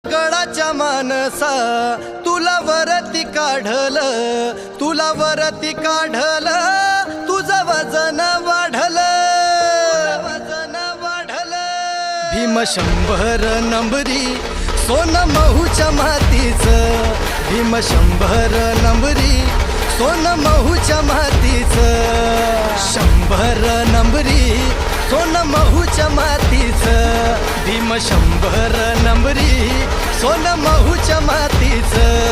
गडाच्या मानसा तुला वरती काढल, तुला वरती काढल, तुझं वजन वाढल, वजन वाढल. भीम 100 नंबरी सोन महूच्या मातीचं, भीम 100 नंबरी सोन महूच्या मातीचं, 100 नंबरी सोन महूच्या मातीचं, भीम 100 नंबरी सोन महूच्या मातीचं.